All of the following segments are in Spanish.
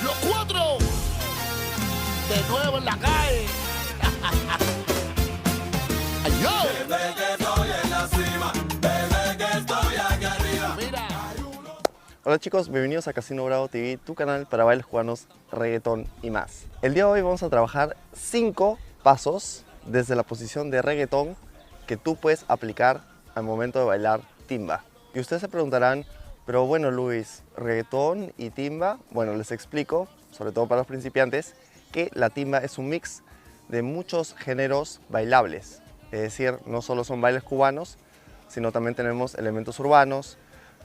Los cuatro. De nuevo en la calle. Ay, yo. Desde que estoy en la cima, desde que estoy aquí arriba. Mira. Hola chicos, bienvenidos a Casino Bravo TV, tu canal para bailes cubanos, reggaetón y más. El día de hoy vamos a trabajar 5 pasos desde la posición de reggaetón que tú puedes aplicar al momento de bailar timba. Y ustedes se preguntarán, pero bueno Luis, reggaetón y timba, bueno les explico, sobre todo para los principiantes, que la timba es un mix de muchos géneros bailables. Es decir, no solo son bailes cubanos, sino también tenemos elementos urbanos,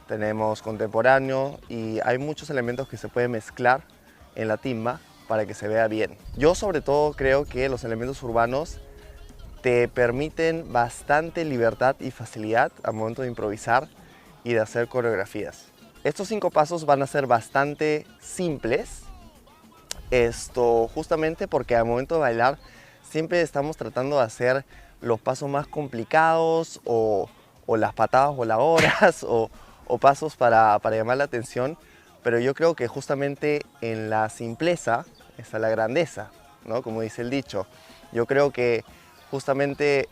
tenemos contemporáneo y hay muchos elementos que se pueden mezclar en la timba para que se vea bien. Yo sobre todo creo que los elementos urbanos te permiten bastante libertad y facilidad al momento de improvisar y de hacer coreografías. Estos 5 pasos van a ser bastante simples, justamente porque al momento de bailar siempre estamos tratando de hacer los pasos más complicados o las patadas voladoras o pasos para llamar la atención, pero yo creo que justamente en la simpleza está la grandeza, ¿no? Como dice el dicho. Yo creo que justamente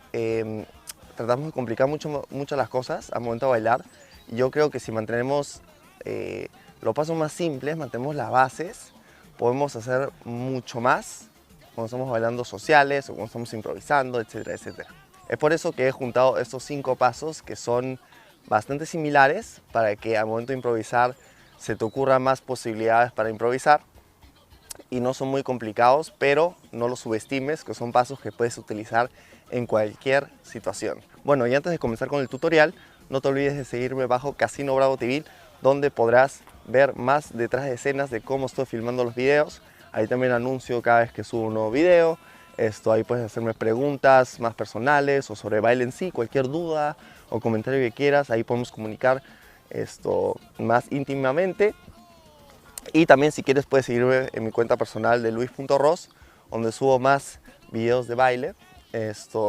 tratamos de complicar mucho las cosas al momento de bailar. Yo creo que si mantenemos los pasos más simples, mantenemos las bases, podemos hacer mucho más cuando estamos bailando sociales o cuando estamos improvisando, etcétera, etcétera. Es por eso que he juntado estos 5 pasos que son bastante similares para que al momento de improvisar se te ocurran más posibilidades para improvisar y no son muy complicados, pero no los subestimes, que son pasos que puedes utilizar en cualquier situación. Bueno, y antes de comenzar con el tutorial, no te olvides de seguirme bajo Casino Bravo TV, donde podrás ver más detrás de escenas de cómo estoy filmando los videos. Ahí también anuncio cada vez que subo un nuevo video. Ahí puedes hacerme preguntas más personales o sobre baile en sí, cualquier duda o comentario que quieras. Ahí podemos comunicar más íntimamente. Y también si quieres puedes seguirme en mi cuenta personal de luis.ros, donde subo más videos de baile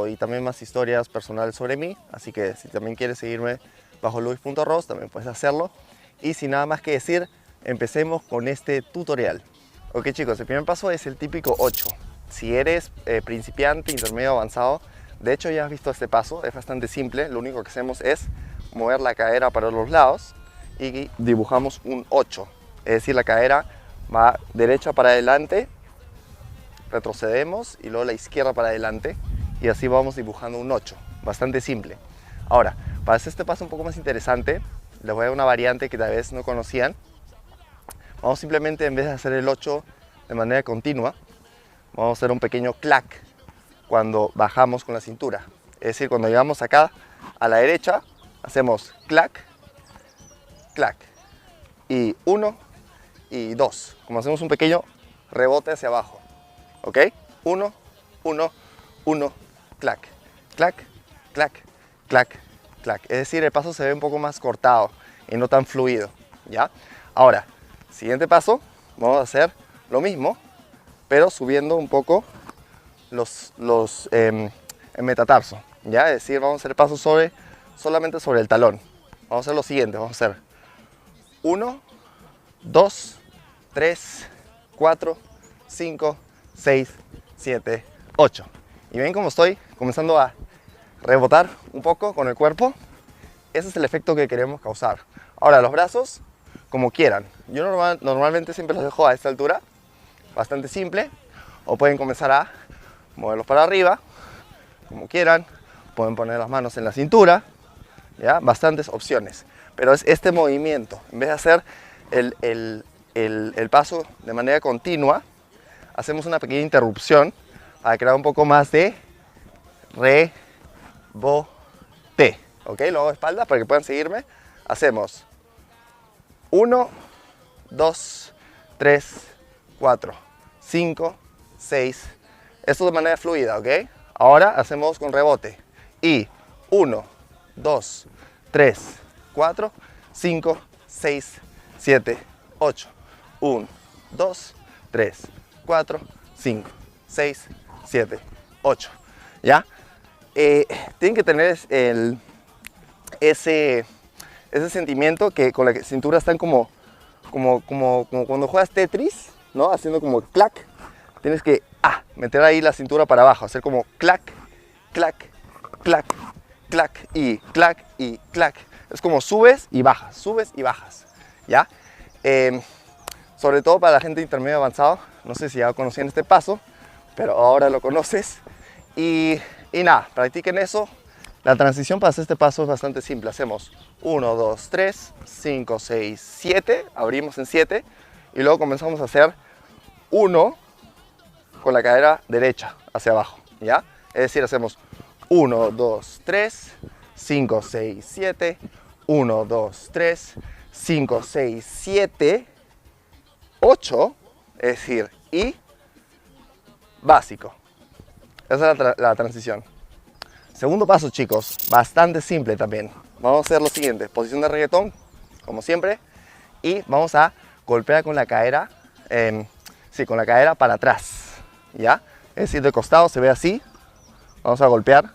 y también más historias personales sobre mí. Así que si también quieres seguirme bajo luis.ros, también puedes hacerlo. Y sin nada más que decir, empecemos con este tutorial. Ok chicos, el primer paso es el típico 8. Si eres principiante, intermedio, avanzado, de hecho ya has visto este paso, es bastante simple. Lo único que hacemos es mover la cadera para los lados y dibujamos un 8. Es decir, la cadera va derecha para adelante, retrocedemos y luego la izquierda para adelante y así vamos dibujando un 8. Bastante simple. Ahora, para hacer este paso un poco más interesante, les voy a dar una variante que tal vez no conocían. Vamos simplemente, en vez de hacer el 8 de manera continua, vamos a hacer un pequeño clac cuando bajamos con la cintura. Es decir, cuando llegamos acá a la derecha, hacemos clac, clac. Y 1 y 2. Como hacemos un pequeño rebote hacia abajo. ¿Ok? 1, 1, 1, clac, clac, clac, clac, clac. Es decir, el paso se ve un poco más cortado y no tan fluido. ¿Ya? Ahora, siguiente paso, vamos a hacer lo mismo, pero subiendo un poco el metatarso. ¿Ya? Es decir, vamos a hacer el paso solamente sobre el talón. Vamos a hacer lo siguiente, vamos a hacer 1, 2, 3, 4, 5, 6, 7, 8. Y ven cómo estoy comenzando a rebotar un poco con el cuerpo. Ese es el efecto que queremos causar. Ahora los brazos, como quieran. Yo normalmente siempre los dejo a esta altura, bastante simple. O pueden comenzar a moverlos para arriba, como quieran. Pueden poner las manos en la cintura. ¿Ya? Bastantes opciones. Pero es este movimiento. En vez de hacer el paso de manera continua, hacemos una pequeña interrupción para crear un poco más de rebote. ¿Ok? Lo hago de espaldas para que puedan seguirme. Hacemos 1, 2, 3, 4, 5, 6. Esto de manera fluida, ¿ok? Ahora hacemos con rebote. Y 1, 2, 3, 4, 5, 6, 7, 8. 1, 2, 3, 4, 5, 6, 7, 8. ¿Ya? Tienen que tener ese sentimiento que con la cintura están como cuando juegas Tetris, ¿no? Haciendo como clac. Tienes que meter ahí la cintura para abajo, hacer como clac, clac, clac, clac y clac y clac. Es como subes y bajas, ¿ya? Sobre todo para la gente intermedio avanzado, no sé si ya conocían este paso, pero ahora lo conoces. Y nada, practiquen eso. La transición para hacer este paso es bastante simple. Hacemos 1, 2, 3, 5, 6, 7, abrimos en 7 y luego comenzamos a hacer 1 con la cadera derecha hacia abajo, ¿ya? Es decir, hacemos 1, 2, 3, 5, 6, 7, 1, 2, 3, 5, 6, 7, 8, es decir, y básico. Esa es la transición. Segundo paso, chicos, bastante simple también. Vamos a hacer lo siguiente, posición de reggaetón, como siempre, y vamos a golpear con la cadera, con la cadera para atrás, ¿ya? Es decir, de costado se ve así, vamos a golpear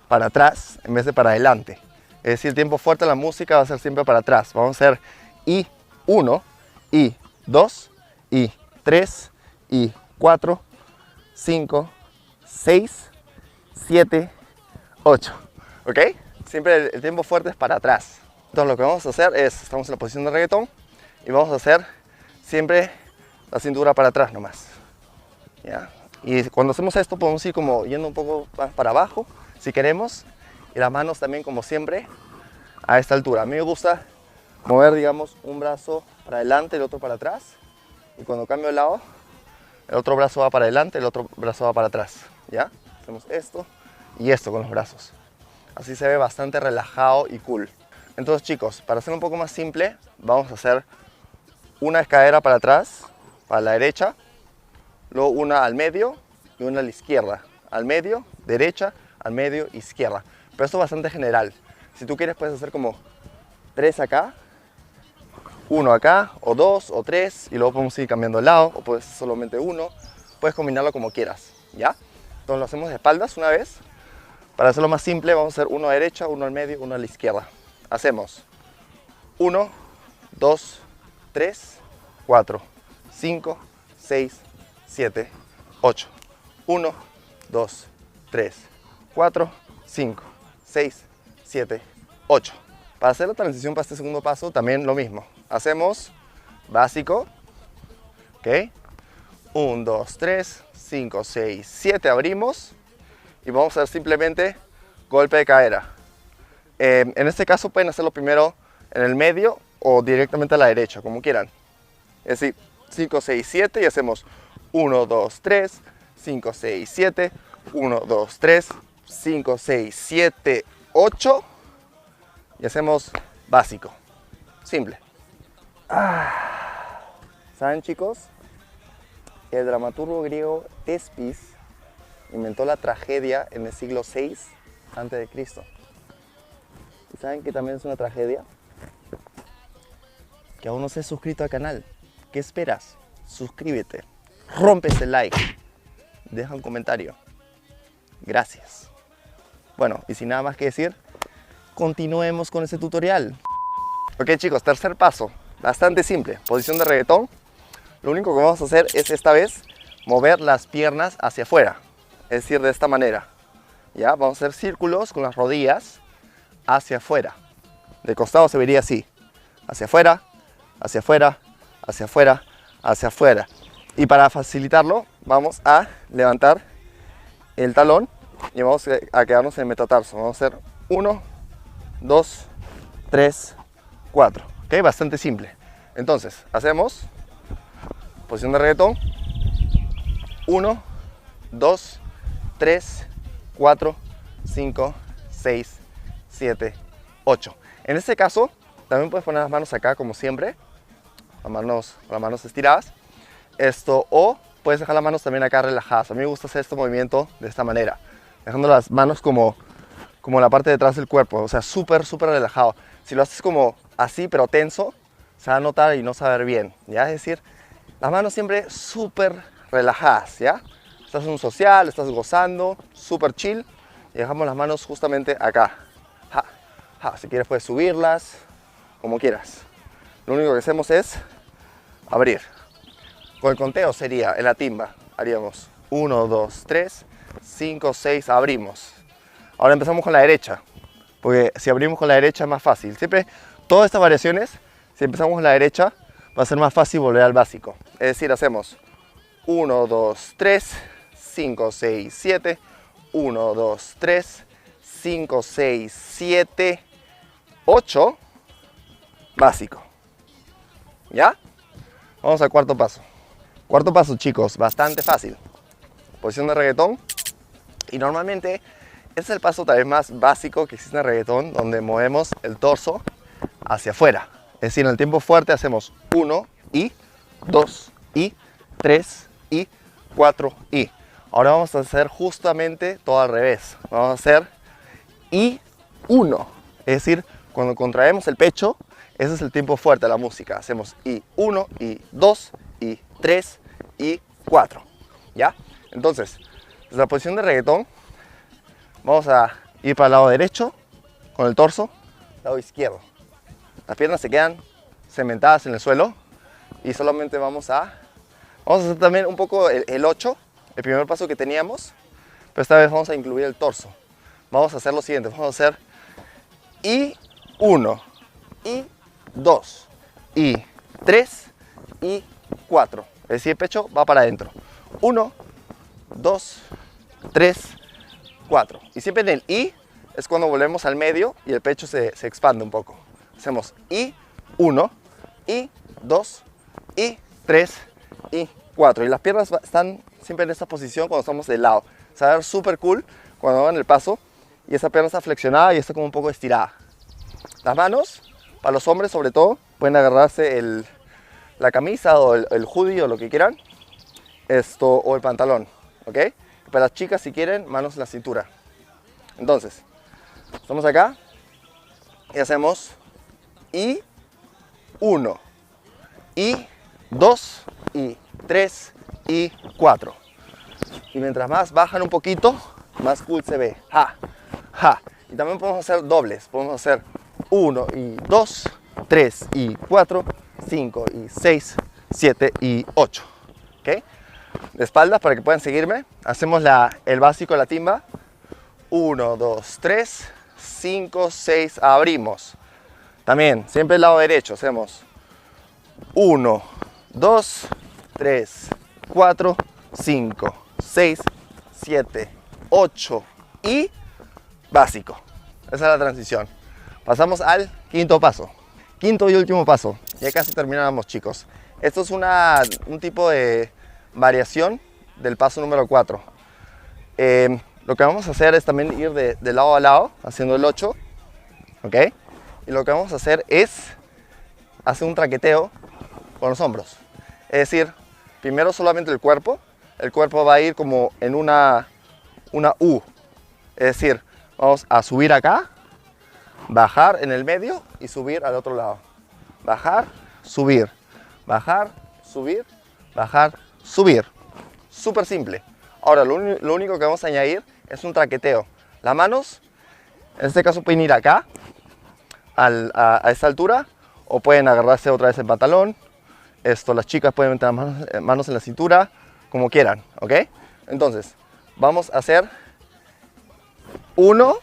para atrás en vez de para adelante. Es decir, el tiempo fuerte de la música va a ser siempre para atrás. Vamos a hacer y 1, y 2, y 3, y 4, 5, 6, 7, 8. ¿Ok? Siempre el tiempo fuerte es para atrás. Entonces lo que vamos a hacer es, estamos en la posición de reggaetón y vamos a hacer siempre la cintura para atrás nomás. ¿Ya? Y cuando hacemos esto podemos ir como yendo un poco más para abajo, si queremos, y las manos también como siempre a esta altura. A mí me gusta mover, digamos, un brazo para adelante y el otro para atrás. Y cuando cambio de lado, el otro brazo va para adelante, el otro brazo va para atrás. ¿Ya? Hacemos esto y esto con los brazos. Así se ve bastante relajado y cool. Entonces, chicos, para hacer un poco más simple, vamos a hacer una cadera para atrás, para la derecha, luego una al medio y una a la izquierda. Al medio, derecha, al medio, izquierda. Pero esto es bastante general. Si tú quieres puedes hacer como 3 acá, 1 acá, o 2, o 3, y luego podemos ir cambiando de lado, o puedes solamente 1. Puedes combinarlo como quieras, ¿ya? Entonces lo hacemos de espaldas una vez. Para hacerlo más simple vamos a hacer uno a la derecha, uno al medio, uno a la izquierda. Hacemos 1, 2, 3, 4, 5, 6, 7, 8. 1, 2, 3, 4, 5, 6, 7, 8. Para hacer la transición para este segundo paso también lo mismo. Hacemos básico, ¿ok? 1, 2, 3, 5, 6, 7, abrimos y vamos a hacer simplemente golpe de cadera. En este caso pueden hacerlo primero en el medio o directamente a la derecha, como quieran. Es decir, 5, 6, 7 y hacemos 1, 2, 3, 5, 6, 7, 1, 2, 3, 5, 6, 7, 8 y hacemos básico, simple. ¿Saben, chicos? El dramaturgo griego Tespis inventó la tragedia en el siglo VI a.C. ¿Y saben que también es una tragedia? Que aún no se has suscrito al canal. ¿Qué esperas? Suscríbete, rompe ese like, deja un comentario. Gracias. Bueno, y sin nada más que decir, continuemos con este tutorial. Ok, chicos, tercer paso, bastante simple, posición de reggaetón. Lo único que vamos a hacer es esta vez mover las piernas hacia afuera, es decir, de esta manera. ¿Ya? Vamos a hacer círculos con las rodillas hacia afuera. De costado se vería así, hacia afuera, hacia afuera, hacia afuera, hacia afuera. Y para facilitarlo vamos a levantar el talón y vamos a quedarnos en el metatarso. Vamos a hacer 1, 2, 3, 4. ¿Ok? Bastante simple. Entonces, hacemos posición de reggaetón. 1, 2, 3, 4, 5, 6, 7, 8. En este caso, también puedes poner las manos acá como siempre. Las manos estiradas. O puedes dejar las manos también acá relajadas. A mí me gusta hacer este movimiento de esta manera. Dejando las manos como la parte de atrás del cuerpo. O sea, súper relajado. Si lo haces como así, pero tenso, se va a notar y no se va a ver bien. ¿Ya? Es decir, las manos siempre súper relajadas. ¿Ya? Estás en un social, estás gozando, súper chill. Y dejamos las manos justamente acá. Si quieres puedes subirlas, como quieras. Lo único que hacemos es abrir. Con el conteo sería, en la timba, haríamos 1, 2, 3, 5, 6, abrimos. Ahora empezamos con la derecha, porque si abrimos con la derecha es más fácil. Siempre, todas estas variaciones, si empezamos con la derecha, va a ser más fácil volver al básico. Es decir, hacemos 1, 2, 3, 5, 6, 7, 1, 2, 3, 5, 6, 7, 8, básico. ¿Ya? Vamos al cuarto paso. Cuarto paso, chicos, bastante fácil. Posición de reggaetón. Y normalmente este es el paso tal vez más básico que existe en el reggaetón, donde movemos el torso hacia afuera. Es decir, en el tiempo fuerte hacemos 1 y 2 y 3 y 4 y. Ahora vamos a hacer justamente todo al revés. Vamos a hacer y 1. Es decir, cuando contraemos el pecho, ese es el tiempo fuerte de la música. Hacemos y 1 y 2 y 3 y 4. ¿Ya? Entonces, desde la posición de reggaetón, vamos a ir para el lado derecho con el torso, lado izquierdo. Las piernas se quedan cementadas en el suelo y solamente vamos a hacer también un poco el 8, el primer paso que teníamos, pero esta vez vamos a incluir el torso. Vamos a hacer lo siguiente, vamos a hacer y 1, y 2, y 3, y 4. Es decir, el pecho va para adentro. 1, 2, 3, 4. Y siempre en el I es cuando volvemos al medio y el pecho se expande un poco. Hacemos y 1, y 2, y 3, y 4. Y las piernas están siempre en esta posición cuando estamos de lado. Se va a ver súper cool cuando hagan el paso y esa pierna está flexionada y está como un poco estirada. Las manos, para los hombres sobre todo, pueden agarrarse la camisa o el hoodie o lo que quieran, o el pantalón, ¿ok? Para las chicas, si quieren, manos en la cintura. Entonces, estamos acá y hacemos y 1, y 2, y 3, y 4. Y mientras más bajan un poquito, más cool se ve. Ja, ja. Y también podemos hacer dobles. Podemos hacer 1 y 2, 3 y 4, 5 y 6, 7 y 8. ¿Ok? De espaldas para que puedan seguirme. Hacemos el básico de la timba. 1, 2, 3, 5, 6, abrimos. También, siempre el lado derecho. Hacemos 1, 2, 3, 4, 5, 6, 7, 8 y básico. Esa es la transición. Pasamos al quinto paso. Quinto y último paso. Ya casi terminamos, chicos. Esto es un tipo de variación del paso número 4. Lo que vamos a hacer es también ir de lado a lado, haciendo el 8. ¿Ok? Y lo que vamos a hacer es hacer un traqueteo con los hombros. Es decir, primero solamente el cuerpo. El cuerpo va a ir como en una U. Es decir, vamos a subir acá, bajar en el medio y subir al otro lado. Bajar, subir, bajar, subir, bajar, subir. Súper simple. Ahora, lo único que vamos a añadir es un traqueteo. Las manos, en este caso, pueden ir acá, a esta altura, o pueden agarrarse otra vez el pantalón. Las chicas pueden meter las manos en la cintura, como quieran, ¿ok? Entonces, vamos a hacer 1,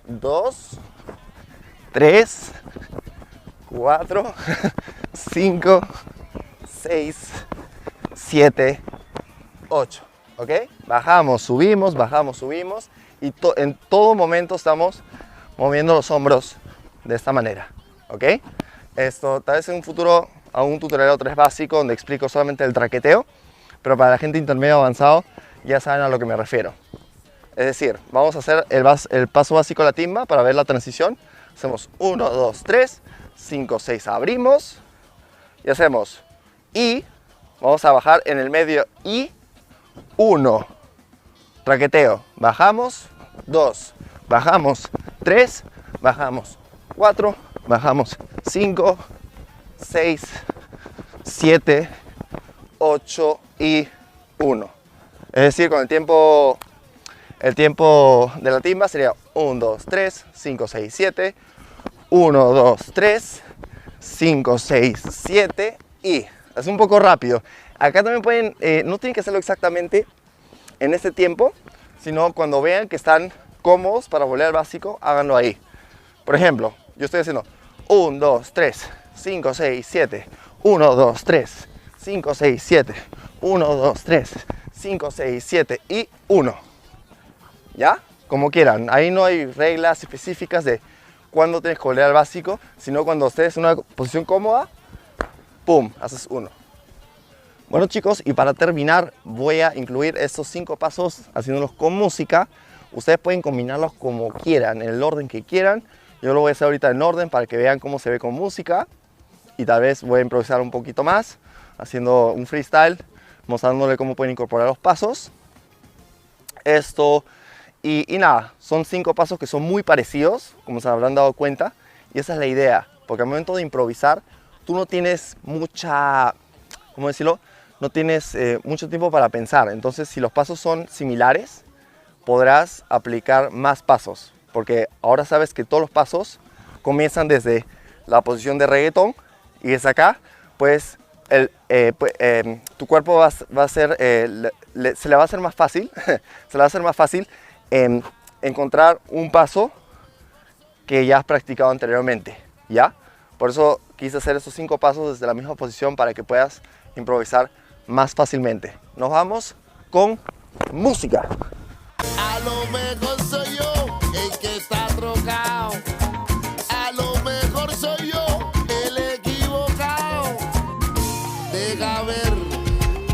2, 3, 4, 5, 6, 7, 8, ¿ok? Bajamos, subimos y en todo momento estamos moviendo los hombros de esta manera, ¿ok? Tal vez en un futuro hago un tutorial otra vez básico donde explico solamente el traqueteo, pero para la gente intermedio avanzado ya saben a lo que me refiero. Es decir, vamos a hacer el paso básico de la timba para ver la transición. Hacemos 1, 2, 3, 5, 6, abrimos y hacemos y, vamos a bajar en el medio y 1, traqueteo, bajamos, 2, bajamos, 3, bajamos, 4, bajamos, 5, 6, 7, 8 y 1. Es decir, con el tiempo de la timba sería 1, 2, 3, 5, 6, 7, 1, 2, 3, 5, 6, 7 y Es un poco rápido. Acá también pueden, no tienen que hacerlo exactamente en este tiempo, sino cuando vean que están cómodos para volear básico, háganlo ahí. Por ejemplo, yo estoy haciendo 1, 2, 3, 5, 6, 7, 1, 2, 3, 5, 6, 7, 1, 2, 3, 5, 6, 7 y 1. ¿Ya? Como quieran. Ahí no hay reglas específicas de cuándo tienes que volear básico, sino cuando estés en una posición cómoda, ¡pum!, haces 1. Bueno chicos, y para terminar voy a incluir estos 5 pasos haciéndolos con música. Ustedes pueden combinarlos como quieran, en el orden que quieran. Yo lo voy a hacer ahorita en orden para que vean cómo se ve con música. Y tal vez voy a improvisar un poquito más, haciendo un freestyle, mostrándole cómo pueden incorporar los pasos. Y nada, son 5 pasos que son muy parecidos, como se habrán dado cuenta. Y esa es la idea, porque al momento de improvisar, tú no tienes mucha, ¿cómo decirlo? No tienes mucho tiempo para pensar. Entonces, si los pasos son similares, podrás aplicar más pasos. Porque ahora sabes que todos los pasos comienzan desde la posición de reggaetón y desde acá, pues, tu cuerpo va a ser, se le va a hacer más fácil, se le va a hacer más fácil encontrar un paso que ya has practicado anteriormente, ¿ya? Por eso quise hacer estos 5 pasos desde la misma posición para que puedas improvisar más fácilmente. Nos vamos con música. A lo mejor soy yo el que está trocado. A lo mejor soy yo el equivocado. Deja ver,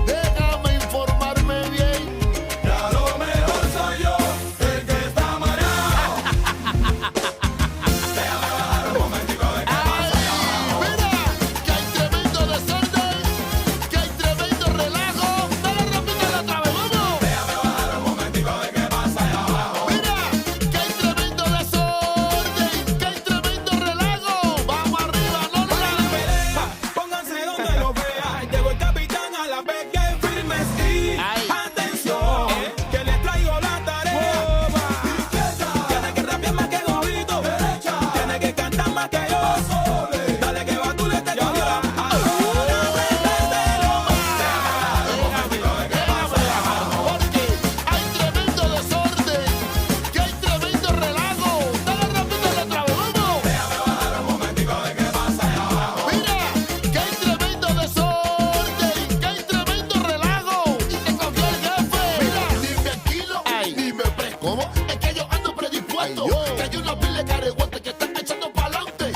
déjame informarme bien. Y a lo mejor soy yo el que está mareado. Déjame bajar un momentico de que Ay, mira, que hay tremendo desorden, que hay tremendo relajo. Dale, repítelo otra vez, vamos. déjame bajar un momentico de que pasa allá abajo. Mira, que hay tremendo desorden, que hay tremendo relajo. Vamos arriba, no lo Pelea, pónganse donde lo vean. Llegó el capitán a la vez que firmes y Ay. atención, que les traigo la tarea. Tiene que rapear más que Gobito, tiene que cantar más que yo. Dale que va, tú le te cogió. Ahora métetelo más. porque hay tremendo desorden, que hay tremendo relajo. Dale, repítelo otra vez, vamos. Déjame bajar un momentico de que pasa allá abajo. Mira, que hay tremendo desorden, que hay tremendo relajo. Y te cogió el jefe. Mira, dime tranquilo, dime pre. ¿Cómo? Es que yo ando predispuesto. Que hay una pila de careguantes que están echando pa'lante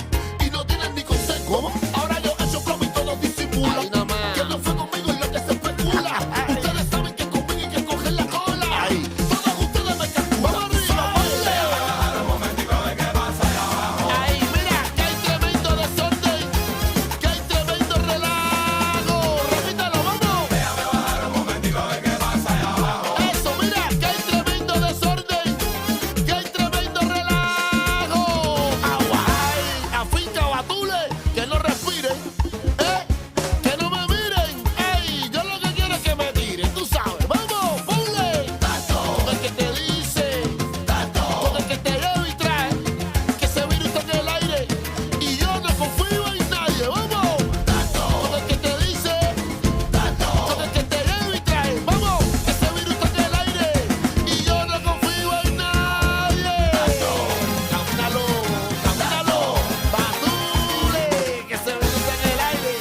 y no tienen ni consejo. ¿Cómo? Ahora yo echo flow y todos disimulan. Que no fue conmigo y lo que se especula. Ustedes saben que conmigo hay que coger la cola. Todos ustedes me calculan. Vamos arriba, Bajar un momentico de que pasa allá abajo. ay, mira, que hay tremendo desorden, que hay tremendo relajo. Repítalo, vamos. Déjame bajar un momentico de que pasa allá abajo. Eso, mira, que hay tremendo desorden, que hay tremendo relajo. Aguay, afinca batule, que no respiren, que no me miren. Ey, yo lo que quiero es que me tiren, tú sabes. Vamos, ponle. Con el que te dice, con el que te lleva y trae, que ese virus está en el aire y yo no confío en nadie. Vamos, con el que te dice, con el que te lleva y trae. Vamos, que ese virus está en el aire y yo no confío en nadie. Camínalo, camínalo, batule, que ese virus está en el aire.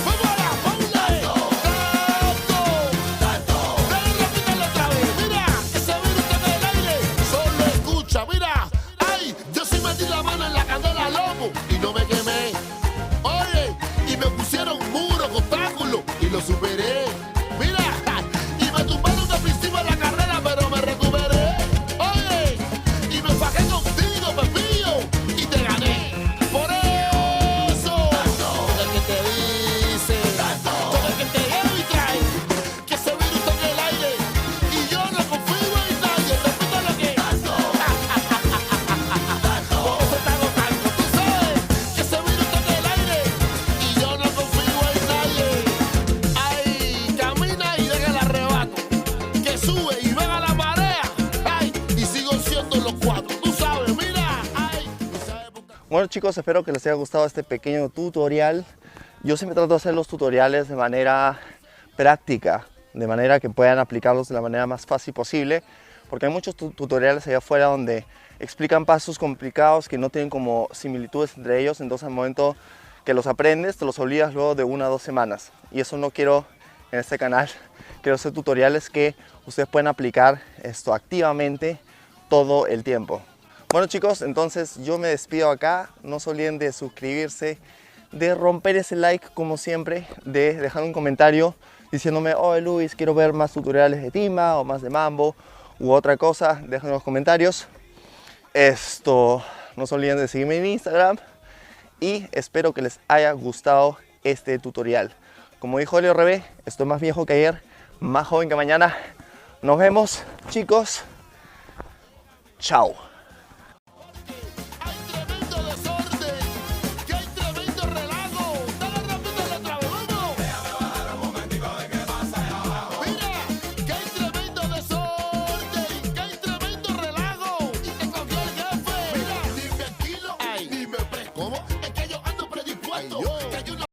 Vamos ahora, ponle. Dale, repítelo otra vez. Mira, ese virus está en el aire. Solo escucha, mira. Ay, yo sí metí la mano en la candela, loco, y no me quemé. Oye, y me pusieron muro, obstáculo, y lo superé. Mira, y me tumbaron de principio en la carrera, pero me recuperé. Oye, y me fajé contigo, Pepillo, y te gané. Por eso, con el que te dice, con el que te lleva y trae, que ese virus está en el aire, y yo no confío en nadie. Repito lo que porque se está agotando. Tú sabes que ese virus está en el aire y yo no confío en nadie. Ay, camina y deja el arrebato, que sube y venga la marea. Ay, y sigo siendo los 4. Tú sabes, mira. Ay, esa época. Bueno chicos, espero que les haya gustado este pequeño tutorial yo siempre trato de hacer los tutoriales de manera práctica, de manera que puedan aplicarlos de la manera más fácil posible, porque hay muchos tutoriales allá afuera donde explican pasos complicados que no tienen como similitudes entre ellos, entonces al momento que los aprendes te los olvidas luego de 1 o 2 semanas, y eso no quiero en este canal. Quiero hacer tutoriales que ustedes pueden aplicar esto activamente todo el tiempo. Bueno chicos, entonces yo me despido acá. No se olviden de suscribirse, de romper ese like como siempre, de dejar un comentario diciéndome: oye Luis, quiero ver más tutoriales de timba o más de mambo u otra cosa. Dejen en los comentarios. No se olviden de seguirme en Instagram y espero que les haya gustado este tutorial. Como dijo Leo Rebé, estoy más viejo que ayer, más joven que mañana. Nos vemos chicos. Chao.